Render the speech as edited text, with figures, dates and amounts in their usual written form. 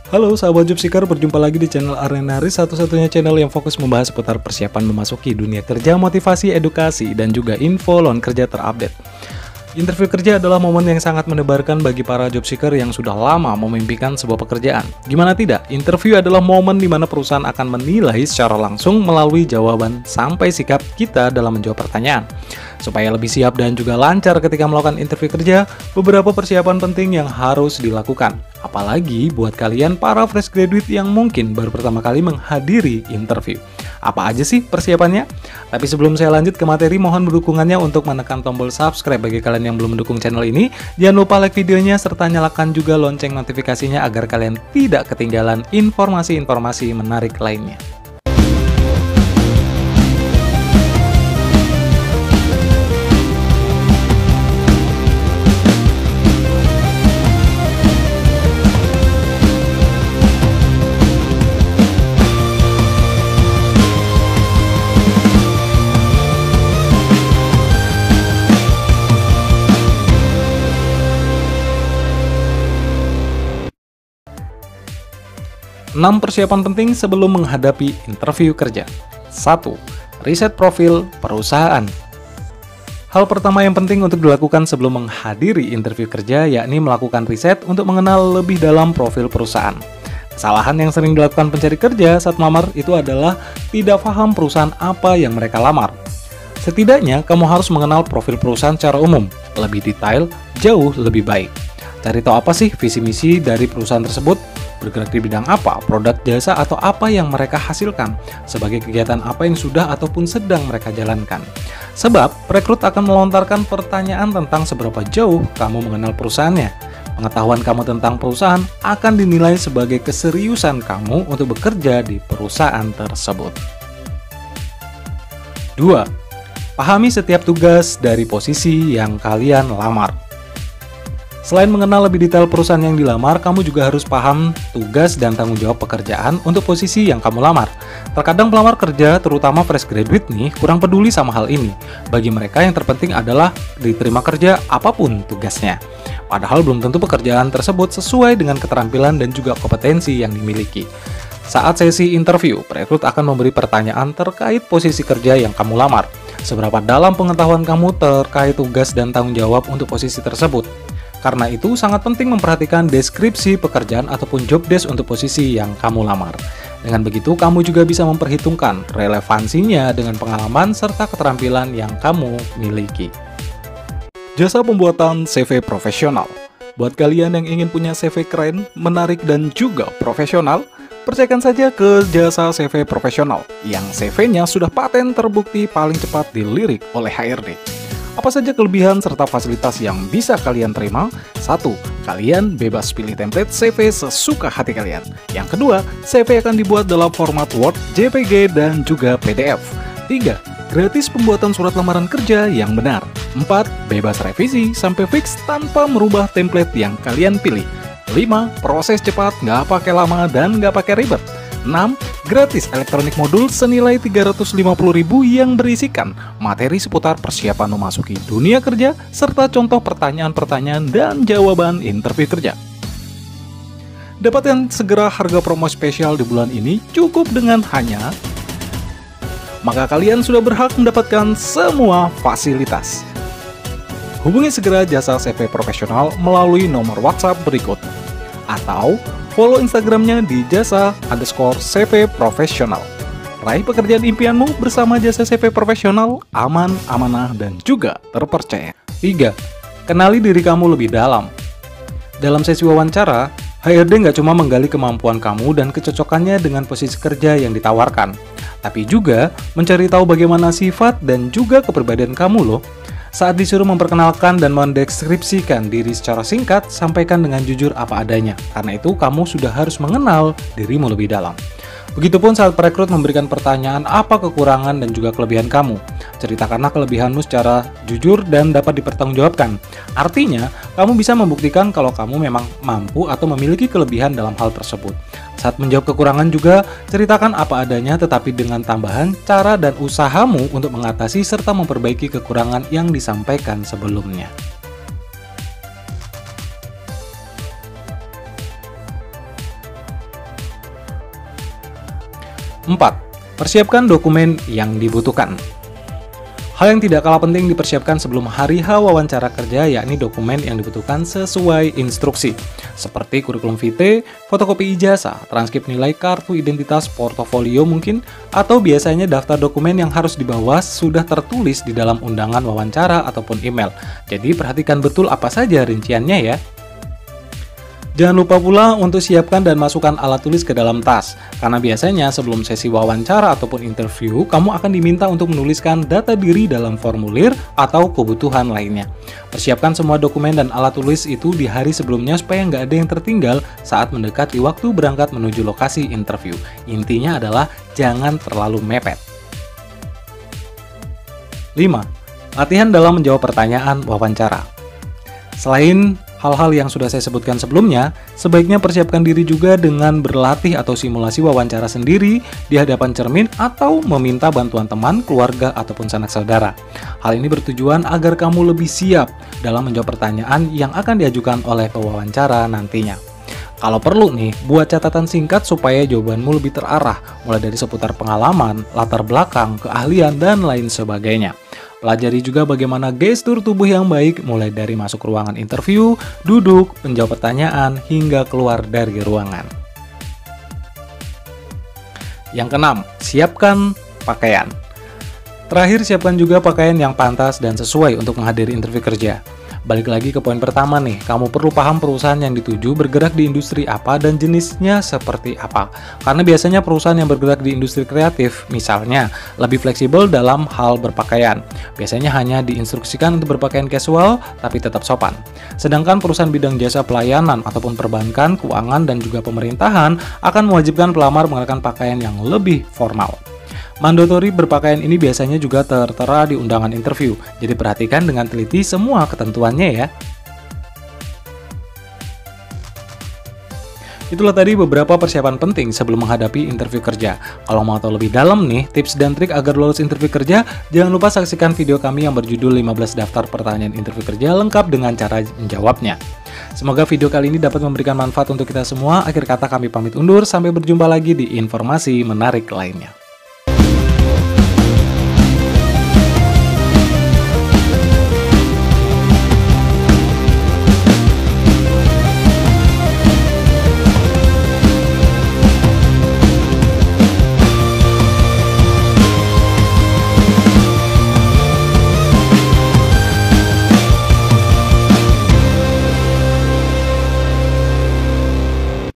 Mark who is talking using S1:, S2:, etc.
S1: Halo sahabat job seeker, berjumpa lagi di channel Arenaris, satu-satunya channel yang fokus membahas seputar persiapan memasuki dunia kerja, motivasi, edukasi, dan juga info lowongan kerja terupdate. Interview kerja adalah momen yang sangat mendebarkan bagi para job seeker yang sudah lama memimpikan sebuah pekerjaan. Gimana tidak, interview adalah momen di mana perusahaan akan menilai secara langsung melalui jawaban sampai sikap kita dalam menjawab pertanyaan. Supaya lebih siap dan juga lancar ketika melakukan interview kerja, beberapa persiapan penting yang harus dilakukan. Apalagi buat kalian para fresh graduate yang mungkin baru pertama kali menghadiri interview. Apa aja sih persiapannya? Tapi sebelum saya lanjut ke materi, mohon dukungannya untuk menekan tombol subscribe bagi kalian yang belum mendukung channel ini. Jangan lupa like videonya serta nyalakan juga lonceng notifikasinya agar kalian tidak ketinggalan informasi-informasi menarik lainnya. 6 persiapan penting sebelum menghadapi interview kerja. 1. Riset profil perusahaan. Hal pertama yang penting untuk dilakukan sebelum menghadiri interview kerja yakni melakukan riset untuk mengenal lebih dalam profil perusahaan. Kesalahan yang sering dilakukan pencari kerja saat melamar itu adalah tidak paham perusahaan apa yang mereka lamar. Setidaknya kamu harus mengenal profil perusahaan secara umum, lebih detail, jauh lebih baik. Cari tahu apa sih visi misi dari perusahaan tersebut, bergerak di bidang apa, produk jasa atau apa yang mereka hasilkan, sebagai kegiatan apa yang sudah ataupun sedang mereka jalankan. Sebab, perekrut akan melontarkan pertanyaan tentang seberapa jauh kamu mengenal perusahaannya. Pengetahuan kamu tentang perusahaan akan dinilai sebagai keseriusan kamu untuk bekerja di perusahaan tersebut. 2. Pahami setiap tugas dari posisi yang kalian lamar. Selain mengenal lebih detail perusahaan yang dilamar, kamu juga harus paham tugas dan tanggung jawab pekerjaan untuk posisi yang kamu lamar. Terkadang pelamar kerja, terutama fresh graduate nih, kurang peduli sama hal ini. Bagi mereka yang terpenting adalah diterima kerja apapun tugasnya. Padahal belum tentu pekerjaan tersebut sesuai dengan keterampilan dan juga kompetensi yang dimiliki. Saat sesi interview, perekrut akan memberi pertanyaan terkait posisi kerja yang kamu lamar. Seberapa dalam pengetahuan kamu terkait tugas dan tanggung jawab untuk posisi tersebut. Karena itu, sangat penting memperhatikan deskripsi pekerjaan ataupun job desk untuk posisi yang kamu lamar. Dengan begitu, kamu juga bisa memperhitungkan relevansinya dengan pengalaman serta keterampilan yang kamu miliki. Jasa pembuatan CV profesional. Buat kalian yang ingin punya CV keren, menarik, dan juga profesional, percayakan saja ke jasa CV profesional, yang CV-nya sudah paten terbukti paling cepat dilirik oleh HRD. Apa saja kelebihan serta fasilitas yang bisa kalian terima? 1. Kalian bebas pilih template CV sesuka hati kalian. Yang kedua, CV akan dibuat dalam format Word, JPG, dan juga PDF. 3. Gratis pembuatan surat lamaran kerja yang benar. 4. Bebas revisi sampai fix tanpa merubah template yang kalian pilih. 5. Proses cepat, nggak pakai lama dan nggak pakai ribet. 6. Gratis elektronik modul senilai 350.000 yang berisikan materi seputar persiapan memasuki dunia kerja serta contoh pertanyaan-pertanyaan dan jawaban interview kerja. Dapatkan segera harga promo spesial di bulan ini cukup dengan hanya, maka kalian sudah berhak mendapatkan semua fasilitas. Hubungi segera jasa CV profesional melalui nomor WhatsApp berikut atau follow Instagramnya di jasa_CV profesional. Raih pekerjaan impianmu bersama jasa CV profesional, aman, amanah, dan juga terpercaya. 3. Kenali diri kamu lebih dalam. Dalam sesi wawancara, HRD nggak cuma menggali kemampuan kamu dan kecocokannya dengan posisi kerja yang ditawarkan, tapi juga mencari tahu bagaimana sifat dan juga kepribadian kamu loh. Saat disuruh memperkenalkan dan mendeskripsikan diri secara singkat, sampaikan dengan jujur apa adanya. Karena itu, kamu sudah harus mengenal dirimu lebih dalam. Begitupun saat perekrut memberikan pertanyaan apa kekurangan dan juga kelebihan kamu. Ceritakanlah kelebihanmu secara jujur dan dapat dipertanggungjawabkan. Artinya, kamu bisa membuktikan kalau kamu memang mampu atau memiliki kelebihan dalam hal tersebut. Saat menjawab kekurangan juga, ceritakan apa adanya tetapi dengan tambahan cara dan usahamu untuk mengatasi serta memperbaiki kekurangan yang disampaikan sebelumnya. 4. Persiapkan dokumen yang dibutuhkan. Hal yang tidak kalah penting dipersiapkan sebelum hari H wawancara kerja, yakni dokumen yang dibutuhkan sesuai instruksi, seperti kurikulum vitae, fotokopi ijazah, transkrip nilai, kartu identitas, portofolio mungkin, atau biasanya daftar dokumen yang harus dibawa sudah tertulis di dalam undangan wawancara ataupun email. Jadi perhatikan betul apa saja rinciannya ya. Jangan lupa pula untuk siapkan dan masukkan alat tulis ke dalam tas, karena biasanya sebelum sesi wawancara ataupun interview, kamu akan diminta untuk menuliskan data diri dalam formulir atau kebutuhan lainnya. Persiapkan semua dokumen dan alat tulis itu di hari sebelumnya supaya nggak ada yang tertinggal saat mendekati waktu berangkat menuju lokasi interview. Intinya adalah jangan terlalu mepet. 5. Latihan dalam menjawab pertanyaan wawancara. Selain hal-hal yang sudah saya sebutkan sebelumnya, sebaiknya persiapkan diri juga dengan berlatih atau simulasi wawancara sendiri di hadapan cermin atau meminta bantuan teman, keluarga, ataupun sanak saudara. Hal ini bertujuan agar kamu lebih siap dalam menjawab pertanyaan yang akan diajukan oleh pewawancara nantinya. Kalau perlu nih, buat catatan singkat supaya jawabanmu lebih terarah, mulai dari seputar pengalaman, latar belakang, keahlian, dan lain sebagainya. Pelajari juga bagaimana gestur tubuh yang baik, mulai dari masuk ruangan interview, duduk, menjawab pertanyaan, hingga keluar dari ruangan. Yang keenam, siapkan pakaian. Terakhir, siapkan juga pakaian yang pantas dan sesuai untuk menghadiri interview kerja. Balik lagi ke poin pertama nih, kamu perlu paham perusahaan yang dituju bergerak di industri apa dan jenisnya seperti apa. Karena biasanya perusahaan yang bergerak di industri kreatif, misalnya, lebih fleksibel dalam hal berpakaian. Biasanya hanya diinstruksikan untuk berpakaian casual, tapi tetap sopan. Sedangkan perusahaan bidang jasa pelayanan ataupun perbankan, keuangan, dan juga pemerintahan akan mewajibkan pelamar mengenakan pakaian yang lebih formal. Mandatori berpakaian ini biasanya juga tertera di undangan interview, jadi perhatikan dengan teliti semua ketentuannya ya. Itulah tadi beberapa persiapan penting sebelum menghadapi interview kerja. Kalau mau tahu lebih dalam nih, tips dan trik agar lolos interview kerja, jangan lupa saksikan video kami yang berjudul 15 daftar pertanyaan interview kerja lengkap dengan cara menjawabnya. Semoga video kali ini dapat memberikan manfaat untuk kita semua. Akhir kata kami pamit undur, sampai berjumpa lagi di informasi menarik lainnya.